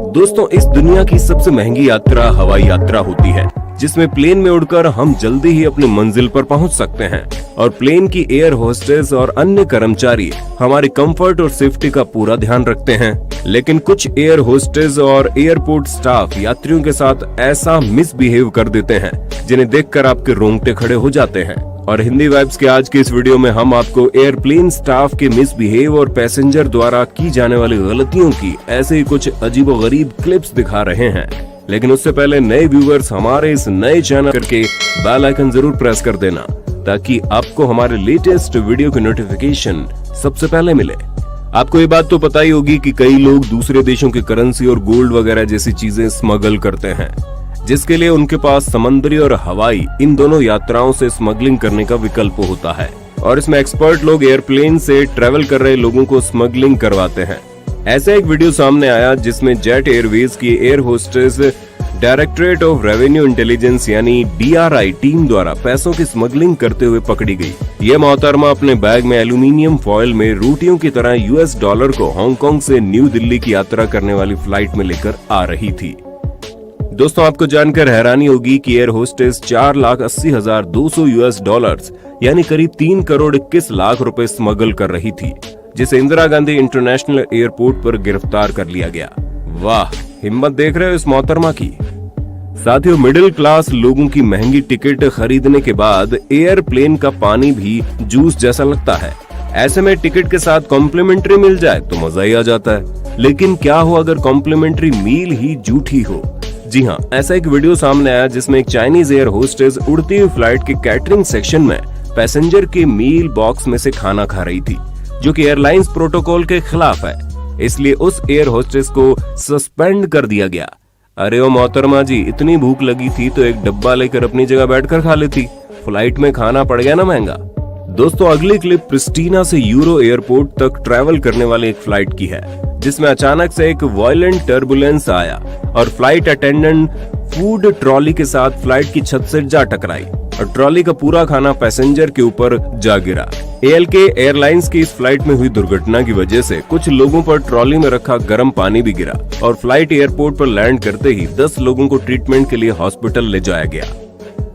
दोस्तों, इस दुनिया की सबसे महंगी यात्रा हवाई यात्रा होती है, जिसमें प्लेन में उड़कर हम जल्दी ही अपनी मंजिल पर पहुंच सकते हैं और प्लेन की एयर होस्टेस और अन्य कर्मचारी हमारे कंफर्ट और सेफ्टी का पूरा ध्यान रखते हैं। लेकिन कुछ एयर होस्टेस और एयरपोर्ट स्टाफ यात्रियों के साथ ऐसा मिसबिहेव कर देते हैं जिन्हें देखकर आपके रोंगटे खड़े हो जाते हैं। और हिंदी वाइब्स के आज के इस वीडियो में हम आपको एयरप्लेन स्टाफ के मिसबिहेव और पैसेंजर द्वारा की जाने वाली गलतियों की ऐसे ही कुछ अजीबोगरीब क्लिप्स दिखा रहे हैं। लेकिन उससे पहले नए व्यूअर्स हमारे इस नए चैनल करके बेल आइकन जरूर प्रेस कर देना, ताकि आपको हमारे लेटेस्ट वीडियो की नोटिफिकेशन सबसे पहले मिले। आपको ये बात तो पता ही होगी कि कई लोग दूसरे देशों की करेंसी और गोल्ड वगैरह जैसी चीजें स्मगल करते हैं, जिसके लिए उनके पास समुद्री और हवाई इन दोनों यात्राओं से स्मगलिंग करने का विकल्प होता है। और इसमें एक्सपर्ट लोग एयरप्लेन से ट्रेवल कर रहे लोगों को स्मगलिंग करवाते हैं। ऐसा एक वीडियो सामने आया जिसमें जेट एयरवेज की air hostess directorate of revenue intelligence यानी DRI टीम द्वारा पैसों की स्मगलिंग करते हुए पकड़ी गई। ये मोहतरमा अपने बैग में एल्यूमिनियम फॉइल में रोटियों की तरह $US को हांगकांग से न्यू दिल्ली की यात्रा करने वाली फ्लाइट में लेकर आ रही थी। दोस्तों, आपको जानकर हैरानी होगी कि एयर होस्टेस $4,80,200 यानी करीब 3 करोड़ 21 लाख रुपए स्मगल कर रही थी, जिसे इंदिरा गांधी इंटरनेशनल एयरपोर्ट पर गिरफ्तार कर लिया गया। वाह, हिम्मत देख रहे हो इस मोहतरमा की। साथियों, मिडिल क्लास लोगों की महंगी टिकट खरीदने के बाद एयरप्लेन का पानी भी जूस जैसा लगता है। ऐसे में टिकट के साथ कॉम्प्लीमेंट्री मिल जाए तो मजा ही आ जाता है। लेकिन क्या हो अगर कॉम्प्लीमेंट्री मील ही झूठी हो? जी हाँ, ऐसा एक वीडियो सामने आया जिसमें एक चाइनीज एयर होस्टेस उड़ती हुई फ्लाइट के कैटरिंग सेक्शन में पैसेंजर के मील बॉक्स में से खाना खा रही थी, जो कि एयरलाइंस प्रोटोकॉल के खिलाफ है। इसलिए उस एयर होस्टेस को सस्पेंड कर दिया गया। अरे ओ मोहतरमा जी, इतनी भूख लगी थी तो एक डब्बा लेकर अपनी जगह बैठकर खा लेती, फ्लाइट में खाना पड़ गया ना महंगा। दोस्तों, अगली क्लिप प्रिस्टीना से यूरो एयरपोर्ट तक ट्रैवल करने वाली एक फ्लाइट की है, जिसमें अचानक से एक वायलेंट टर्बुलेंस आया और फ्लाइट अटेंडेंट फूड ट्रॉली के साथ फ्लाइट की छत से जा टकराई और ट्रॉली का पूरा खाना पैसेंजर के ऊपर जा गिरा। ALK एयरलाइंस की इस फ्लाइट में हुई दुर्घटना की वजह से कुछ लोगों पर ट्रॉली में रखा गर्म पानी भी गिरा और फ्लाइट एयरपोर्ट पर लैंड करते ही 10 लोगों को ट्रीटमेंट के लिए हॉस्पिटल ले जाया गया।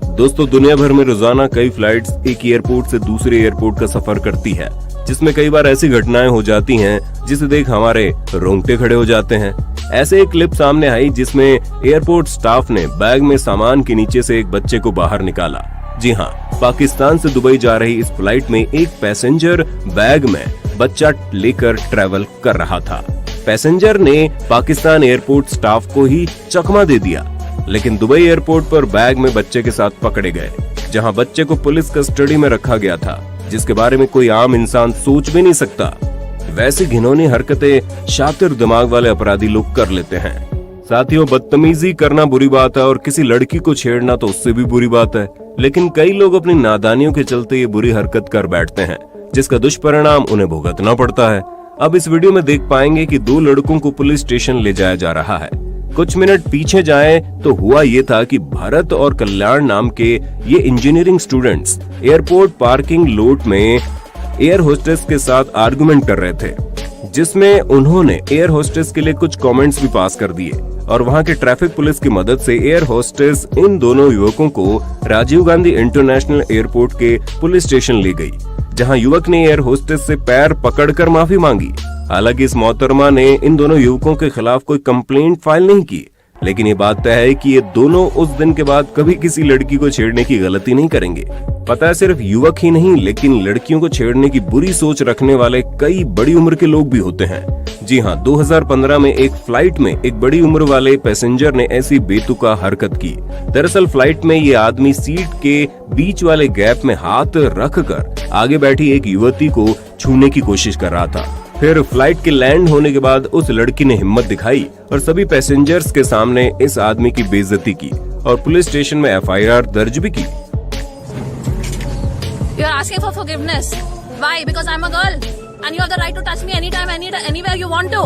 दोस्तों, दुनिया भर में रोजाना कई फ्लाइट्स एक एयरपोर्ट से दूसरे एयरपोर्ट का सफर करती है, जिसमें कई बार ऐसी घटनाएं हो जाती हैं जिसे देख हमारे रोंगटे खड़े हो जाते हैं। ऐसे एक क्लिप सामने आई जिसमें एयरपोर्ट स्टाफ ने बैग में सामान के नीचे से एक बच्चे को बाहर निकाला। जी हाँ, पाकिस्तान से दुबई जा रही इस फ्लाइट में एक पैसेंजर बैग में बच्चा लेकर ट्रैवल कर रहा था। पैसेंजर ने पाकिस्तान एयरपोर्ट स्टाफ को ही चकमा दे दिया, लेकिन दुबई एयरपोर्ट पर बैग में बच्चे के साथ पकड़े गए, जहां बच्चे को पुलिस कस्टडी में रखा गया था, जिसके बारे में कोई आम इंसान सोच भी नहीं सकता। वैसी घिनौनी हरकतें शातिर दिमाग वाले अपराधी लोग कर लेते हैं। साथियों, बदतमीजी करना बुरी बात है और किसी लड़की को छेड़ना तो उससे भी बुरी बात है, लेकिन कई लोग अपनी नादानियों के चलते ये बुरी हरकत कर बैठते हैं, जिसका दुष्परिणाम उन्हें भुगतना पड़ता है। अब इस वीडियो में देख पाएंगे कि 2 लड़कों को पुलिस स्टेशन ले जाया जा रहा है। कुछ मिनट पीछे जाएं तो हुआ ये था कि भरत और कल्याण नाम के ये engineering students airport parking lot में एयर होस्टेस के साथ आर्गुमेंट कर रहे थे, जिसमें उन्होंने एयर होस्टेस के लिए कुछ कमेंट्स भी पास कर दिए और वहां के ट्रैफिक पुलिस की मदद से एयर होस्टेस इन दोनों युवकों को राजीव गांधी इंटरनेशनल एयरपोर्ट के पुलिस स्टेशन ले गई, जहां युवक ने एयर होस्टेस से पैर पकड़कर माफी मांगी। हालांकि इस मोहतरमा ने इन दोनों युवकों के खिलाफ कोई कंप्लेंट फाइल नहीं की, लेकिन ये बात तय है कि ये दोनों उस दिन के बाद कभी किसी लड़की को छेड़ने की गलती नहीं करेंगे। पता है, सिर्फ युवक ही नहीं, लेकिन लड़कियों को छेड़ने की बुरी सोच रखने वाले कई बड़ी उम्र के लोग भी होते हैं। जी हाँ, 2015 में एक फ्लाइट में एक बड़ी उम्र वाले पैसेंजर ने ऐसी बेतुका हरकत की। दरअसल फ्लाइट में ये आदमी सीट के बीच वाले गैप में हाथ रखकर आगे बैठी एक युवती को छूने की कोशिश कर रहा था। फिर फ्लाइट के लैंड होने के बाद उस लड़की ने हिम्मत दिखाई और सभी पैसेंजर्स के सामने इस आदमी की बेइज्जती की और पुलिस स्टेशन में FIR दर्ज भी की। You are asking for forgiveness. Why? Because I'm a girl and you have the right to touch me anytime, anywhere you want to.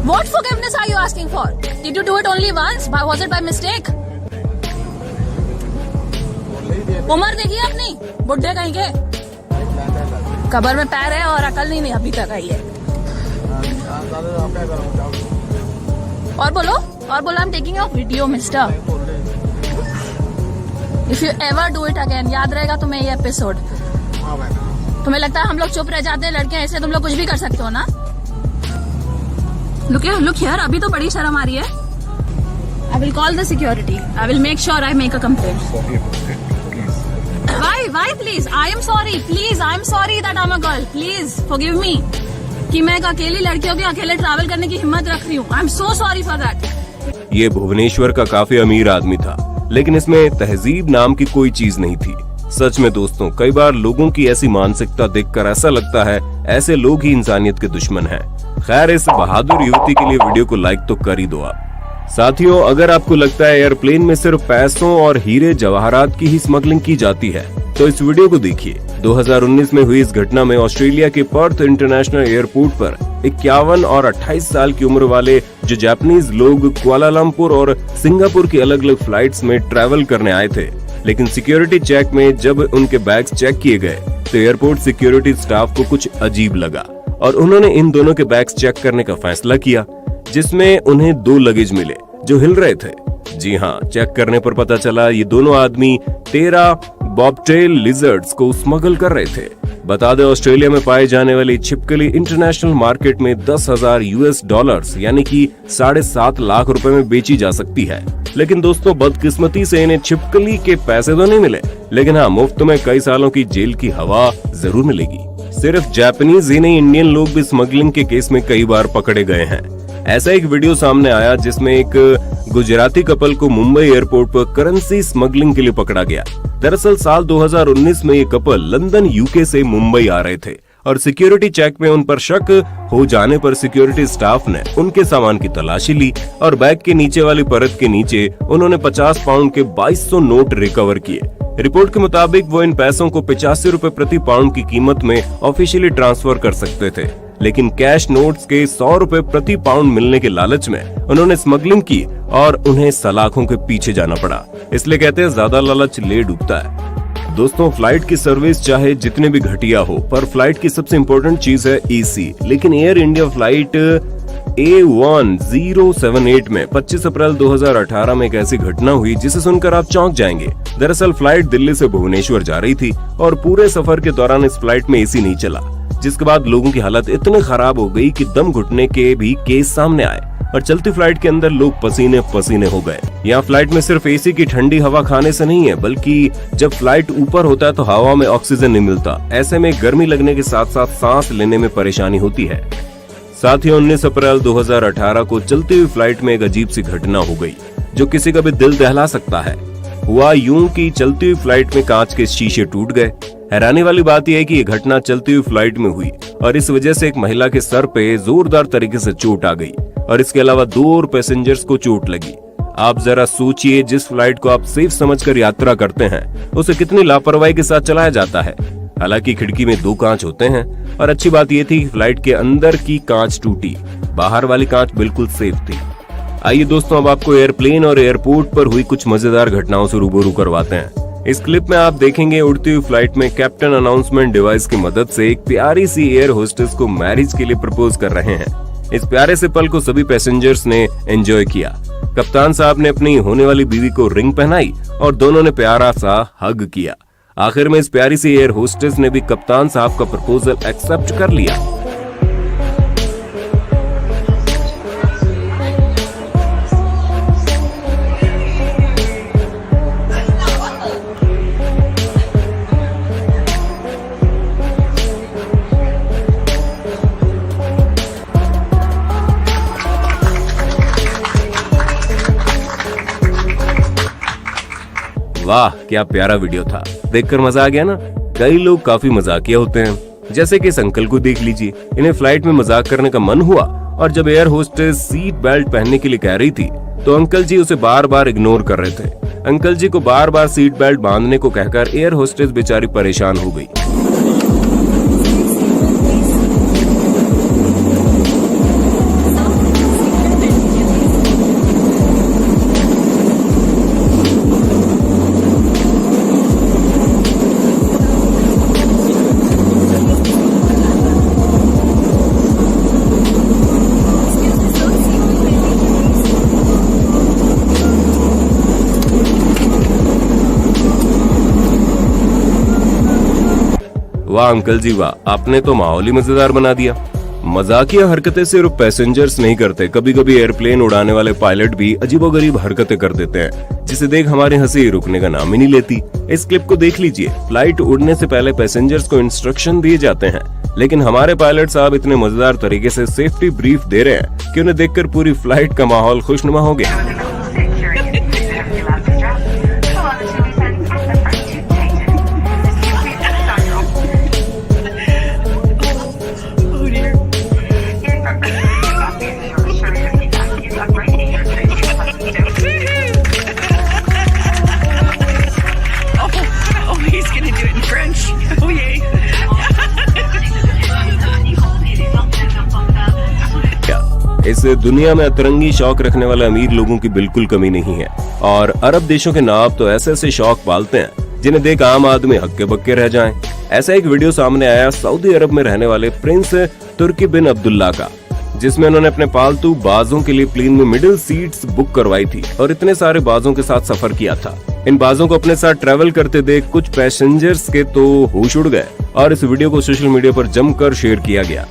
What forgiveness are you asking for? Did you do it only once? Was it by mistake? उम्र देखिए अपनी, बुढ़े कहीं के, cover में पैर है और अकल नहीं अभी तक आई है। और बोलो I am taking your video mister, if you ever do it again, याद रहेगा तुम्हें ये एपिसोड। तुम्हें लगता है हम लोग चुप रह जाते हैं लड़के, ऐसे तुम लोग कुछ भी कर सकते हो ना। लुक हियर, अभी तो बड़ी शर्म आ रही है। I will call the security, I will make sure I make a complaint. Why please? I am sorry. Please, I am sorry that I'm a girl. Please forgive me कि मैं एक अकेली लड़की होकर अकेले ट्रैवल करने की हिम्मत रख रही हूँ। I am so sorry for that. ये भुवनेश्वर का काफी अमीर आदमी था, लेकिन इसमें तहजीब नाम की कोई चीज नहीं थी। सच में दोस्तों, कई बार लोगों की ऐसी मानसिकता देखकर ऐसा लगता है ऐसे लोग ही इंसानियत के दुश्मन हैं। खैर, इस बहादुर युवती के लिए वीडियो को लाइक तो कर ही दो आप। साथियों, अगर आपको लगता है एयरप्लेन में सिर्फ पैसों और हीरे जवाहरात की ही स्मगलिंग की जाती है, तो इस वीडियो को देखिए। 2019 में हुई इस घटना में ऑस्ट्रेलिया के पर्थ इंटरनेशनल एयरपोर्ट पर 51 और 28 साल की उम्र वाले जो जापानीज लोग कुआलालंपुर और सिंगापुर की अलग अलग फ्लाइट्स में ट्रैवल करने आए थे, लेकिन सिक्योरिटी चेक में जब उनके बैग्स चेक किए गए तो एयरपोर्ट सिक्योरिटी स्टाफ को कुछ अजीब लगा और उन्होंने इन दोनों के बैग्स चेक करने का फैसला किया, जिसमें उन्हें 2 लगेज मिले जो हिल रहे थे। जी हाँ, चेक करने पर पता चला ये दोनों आदमी 13 बॉबटेल लिजर्ड्स को स्मगल कर रहे थे। बता दें, ऑस्ट्रेलिया में पाए जाने वाली छिपकली इंटरनेशनल मार्केट में $10,000 यानी कि 7.5 लाख रुपए में बेची जा सकती है। लेकिन दोस्तों, बदकिस्मती से इन्हें छिपकली के पैसे तो नहीं मिले, लेकिन हाँ, मुफ्त में कई सालों की जेल की हवा जरूर मिलेगी। सिर्फ जापानीज ही नहीं, इंडियन लोग भी स्मगलिंग के केस में कई बार पकड़े गए हैं। ऐसा एक वीडियो सामने आया जिसमें एक गुजराती कपल को मुंबई एयरपोर्ट पर करेंसी स्मगलिंग के लिए पकड़ा गया। दरअसल साल 2019 में ये कपल लंदन यूके से मुंबई आ रहे थे और सिक्योरिटी चेक में उन पर शक हो जाने पर सिक्योरिटी स्टाफ ने उनके सामान की तलाशी ली और बैग के नीचे वाली परत के नीचे उन्होंने 50 पाउंड के 2200 नोट रिकवर किए। रिपोर्ट के मुताबिक वो इन पैसों को 85 रुपए प्रति पाउंड की कीमत में ऑफिशियली ट्रांसफर कर सकते थे, लेकिन कैश नोट्स के 100 रुपए प्रति पाउंड मिलने के लालच में उन्होंने स्मगलिंग की और उन्हें सलाखों के पीछे जाना पड़ा। इसलिए कहते हैं, ज्यादा लालच ले डूबता है। दोस्तों, फ्लाइट की सर्विस चाहे जितने भी घटिया हो, पर फ्लाइट की सबसे इम्पोर्टेंट चीज है एसी। लेकिन एयर इंडिया फ्लाइट A1078 में 25 अप्रैल 2018 में एक ऐसी घटना हुई जिसे सुनकर आप चौंक जाएंगे। दरअसल फ्लाइट दिल्ली से भुवनेश्वर जा रही थी और पूरे सफर के दौरान इस फ्लाइट में एसी नहीं चला, जिसके बाद लोगों की हालत इतनी खराब हो गई कि दम घुटने के भी केस सामने आए और चलती फ्लाइट के अंदर लोग पसीने पसीने हो गए। यहाँ फ्लाइट में सिर्फ एसी की ठंडी हवा खाने से नहीं है, बल्कि जब फ्लाइट ऊपर होता है तो हवा में ऑक्सीजन नहीं मिलता। ऐसे में गर्मी लगने के साथ साथ सांस लेने में परेशानी होती है। साथ ही 19 अप्रैल 2018 को चलती हुई फ्लाइट में एक अजीब सी घटना हो गई जो किसी का भी दिल दहला सकता है। हुआ यूं कि चलती हुई फ्लाइट में कांच के शीशे टूट गए। हैरानी वाली बात यह है कि यह घटना चलती हुई फ्लाइट में हुई और इस वजह से एक महिला के सर पे जोरदार तरीके से चोट आ गई और इसके अलावा 2 और पैसेंजर्स को चोट लगी। आप जरा सोचिए, जिस फ्लाइट को आप सेफ समझकर यात्रा करते हैं उसे कितनी लापरवाही के साथ चलाया जाता है। हालांकि खिड़की में 2 कांच होते हैं और अच्छी बात यह थी कि फ्लाइट के अंदर की कांच टूटी, बाहर वाली कांच बिल्कुल सेफ थी। आइए दोस्तों, अब आपको एयरप्लेन और एयरपोर्ट पर हुई कुछ मजेदार घटनाओं से रूबरू करवाते हैं। इस क्लिप में आप देखेंगे उड़ती हुई फ्लाइट में कैप्टन अनाउंसमेंट डिवाइस की मदद से एक प्यारी सी एयर होस्टेस को मैरिज के लिए प्रपोज कर रहे हैं। इस प्यारे से पल को सभी पैसेंजर्स ने एंजॉय किया। कप्तान साहब ने अपनी होने वाली बीवी को रिंग पहनाई और दोनों ने प्यारा सा हग किया। आखिर में इस प्यारी सी एयर होस्टेस ने भी कप्तान साहब का प्रपोजल एक्सेप्ट कर लिया। वाह, क्या प्यारा वीडियो था, देखकर मजा आ गया ना। कई लोग काफी मजाकिया होते हैं, जैसे कि इस अंकल को देख लीजिए। इन्हें फ्लाइट में मजाक करने का मन हुआ और जब एयर होस्टेस सीट बेल्ट पहनने के लिए कह रही थी तो अंकल जी उसे बार बार इग्नोर कर रहे थे। अंकल जी को बार बार सीट बेल्ट बांधने को कहकर एयर होस्टेस बेचारी परेशान हो गई। वाह अंकल जी वाह, आपने तो माहौल ही मजेदार बना दिया। मजाकिया हरकतें सिर्फ पैसेंजर्स नहीं करते, कभी कभी एयरप्लेन उड़ाने वाले पायलट भी अजीबोगरीब हरकतें कर देते हैं, जिसे देख हमारी हंसी रुकने का नाम ही नहीं लेती। इस क्लिप को देख लीजिए। फ्लाइट उड़ने से पहले पैसेंजर्स को इंस्ट्रक्शन दिए जाते हैं, लेकिन हमारे पायलट साहब इतने मजेदार तरीके से सेफ्टी ब्रीफ दे रहे हैं कि उन्हें देखकर पूरी फ्लाइट का माहौल खुशनुमा हो गया। He's gonna do it in French. Oh yay. इस दुनिया में अतरंगी शौक रखने वाले अमीर लोगों की बिल्कुल कमी नहीं है, और अरब देशों के नवाब तो ऐसे ऐसे शौक पालते हैं जिन्हें देख आम आदमी हक्के बक्के रह जाएं। ऐसा एक वीडियो सामने आया सऊदी अरब में रहने वाले प्रिंस तुर्की बिन अब्दुल्ला का, जिसमें उन्होंने अपने पालतू बाजों के लिए प्लेन में मिडिल सीट्स बुक करवाई थी और इतने सारे बाजों के साथ सफर किया था। इन बाजों को अपने साथ ट्रेवल करते देख कुछ पैसेंजर्स के तो होश उड़ गए और इस वीडियो को सोशल मीडिया पर जमकर शेयर किया गया।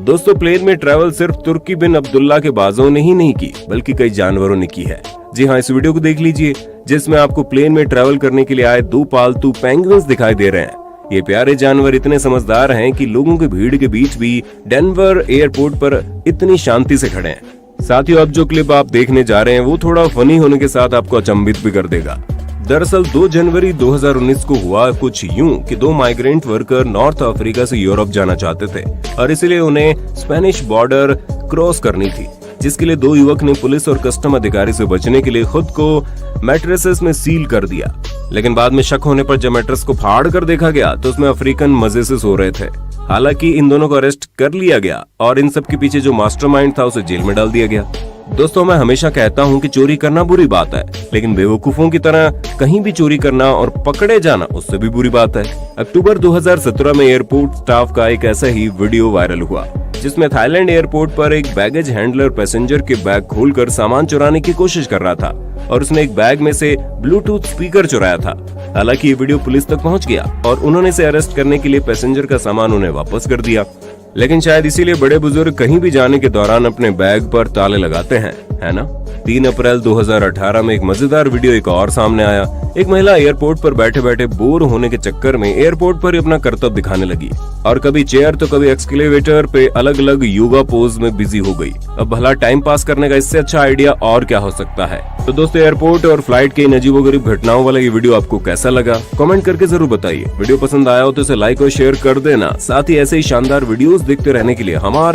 दोस्तों, प्लेन में ट्रैवल सिर्फ तुर्की बिन अब्दुल्ला के बाजों ने ही नहीं की, बल्कि कई जानवरों ने की है। जी हाँ, इस वीडियो को देख लीजिए, जिसमें आपको प्लेन में ट्रैवल करने के लिए आए 2 पालतू पेंगुइन्स दिखाई दे रहे हैं। ये प्यारे जानवर इतने समझदार हैं कि लोगों की भीड़ के बीच भी डेनवर एयरपोर्ट पर इतनी शांति से खड़े हैं। साथियों, अब जो क्लिप आप देखने जा रहे हैं वो थोड़ा फनी होने के साथ आपको अचंभित भी कर देगा। दरअसल 2 जनवरी 2019 को हुआ कुछ यूं कि 2 माइग्रेंट वर्कर नॉर्थ अफ्रीका से यूरोप जाना चाहते थे और इसलिए उन्हें स्पेनिश बॉर्डर क्रॉस करनी थी, जिसके लिए 2 युवक ने पुलिस और कस्टम अधिकारी से बचने के लिए खुद को मैट्रेसेस में सील कर दिया। लेकिन बाद में शक होने पर जब मैट्रेस को फाड़ कर देखा गया तो उसमें अफ्रीकन मजे से सो रहे थे। हालांकि इन दोनों को अरेस्ट कर लिया गया और इन सब के पीछे जो मास्टरमाइंड था उसे जेल में डाल दिया गया। दोस्तों, मैं हमेशा कहता हूं कि चोरी करना बुरी बात है, लेकिन बेवकूफों की तरह कहीं भी चोरी करना और पकड़े जाना उससे भी बुरी बात है। अक्टूबर 2017 में एयरपोर्ट स्टाफ का एक ऐसा ही वीडियो वायरल हुआ, जिसमें थाईलैंड एयरपोर्ट पर एक बैगेज हैंडलर पैसेंजर के बैग खोलकर सामान चुराने की कोशिश कर रहा था और उसने एक बैग में से ब्लूटूथ स्पीकर चुराया था। हालांकि ये वीडियो पुलिस तक पहुंच गया और उन्होंने इसे अरेस्ट करने के लिए पैसेंजर का सामान उन्हें वापस कर दिया। लेकिन शायद इसीलिए बड़े बुजुर्ग कहीं भी जाने के दौरान अपने बैग पर ताले लगाते हैं, है ना? 3 अप्रैल 2018 में एक मजेदार वीडियो एक और सामने आया। एक महिला एयरपोर्ट पर बैठे बैठे बोर होने के चक्कर में एयरपोर्ट पर ही अपना कर्तव्य दिखाने लगी और कभी चेयर तो कभी एक्सकेलेटर पे अलग अलग योगा पोज में बिजी हो गई। अब भला टाइम पास करने का इससे अच्छा आइडिया और क्या हो सकता है? तो दोस्तों, एयरपोर्ट और फ्लाइट के इन अजीबोगरीब घटनाओं वाला ये वीडियो आपको कैसा लगा, कमेंट करके जरूर बताइए। वीडियो पसंद आया हो तो इसे लाइक और शेयर कर देना। साथ ही ऐसे ही शानदार वीडियोस देखते रहने के लिए हमारे